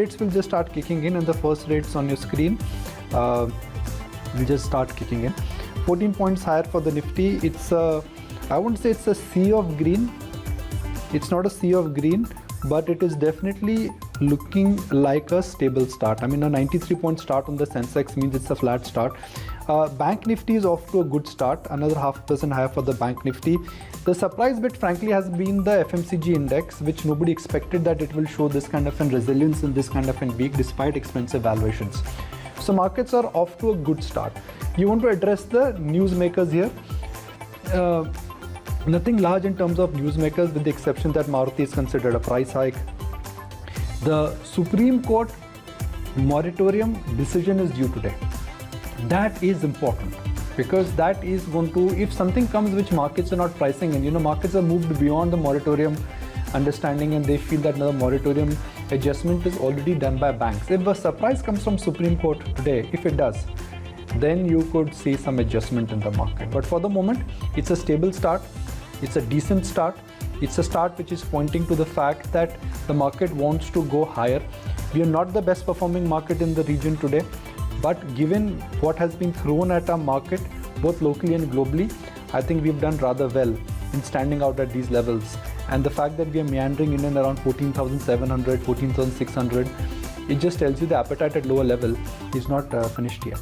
rates will just start kicking in, and the first rates on your screen will just start kicking in. 14 points higher for the Nifty. It's I wouldn't say it's a sea of green. It's not a sea of green, but it is definitely looking like a stable start. I mean, a 93-point start on the Sensex means it's a flat start. Bank Nifty is off to a good start, another 0.5% higher for the Bank Nifty. The surprise bit, frankly, has been the FMCG index, which nobody expected that it will show this kind of an resilience in this kind of a week despite expensive valuations. So markets are off to a good start. You want to address the newsmakers here. Nothing large in terms of newsmakers, with the exception that Maruti is considered a price hike. The Supreme Court moratorium decision is due today. That is important because that is going to, if something comes which markets are not pricing in, markets have moved beyond the moratorium understanding and they feel that the moratorium adjustment is already done by banks. If a surprise comes from Supreme Court today, if it does, then you could see some adjustment in the market. But for the moment, it's a stable start. It's a decent start. It's a start which is pointing to the fact that the market wants to go higher. We are not the best performing market in the region today, but given what has been thrown at our market, both locally and globally, I think we've done rather well in standing out at these levels. And the fact that we are meandering in and around 14,700, 14,600, it just tells you the appetite at lower level is not finished yet.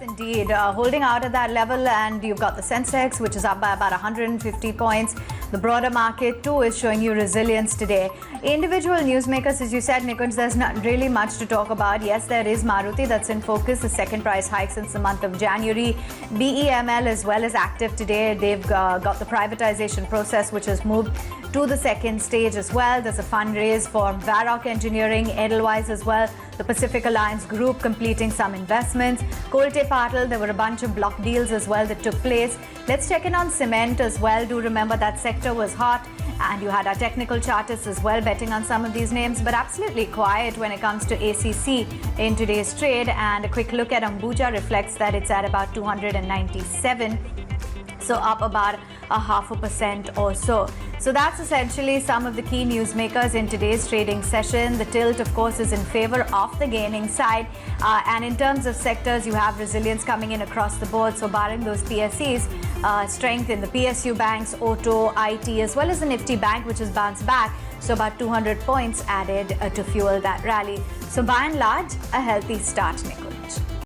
Indeed, holding out at that level, and you've got the Sensex, which is up by about 150 points. The broader market too is showing you resilience today. Individual newsmakers, as you said, Nikunj, there's not really much to talk about. Yes, there is Maruti that's in focus, the second price hike since the month of January. BEML as well is active today. They've got the privatization process, which has moved to the second stage as well. There's a fundraise for Varroc Engineering, Edelweiss as well. The Pacific Alliance Group completing some investments. Kolte Patil, there were a bunch of block deals as well that took place. Let's check in on cement as well. Do remember that sector was hot, and you had our technical chartists as well betting on some of these names, but absolutely quiet when it comes to ACC in today's trade. And a quick look at Ambuja reflects that it's at about 297. So up about 0.5% or so. So that's essentially some of the key newsmakers in today's trading session. The tilt, of course, is in favor of the gaining side. And in terms of sectors, you have resilience coming in across the board. So barring those PSEs, strength in the PSU banks, auto, IT, as well as the Nifty Bank, which has bounced back. So about 200 points added to fuel that rally. So by and large, a healthy start, Nico.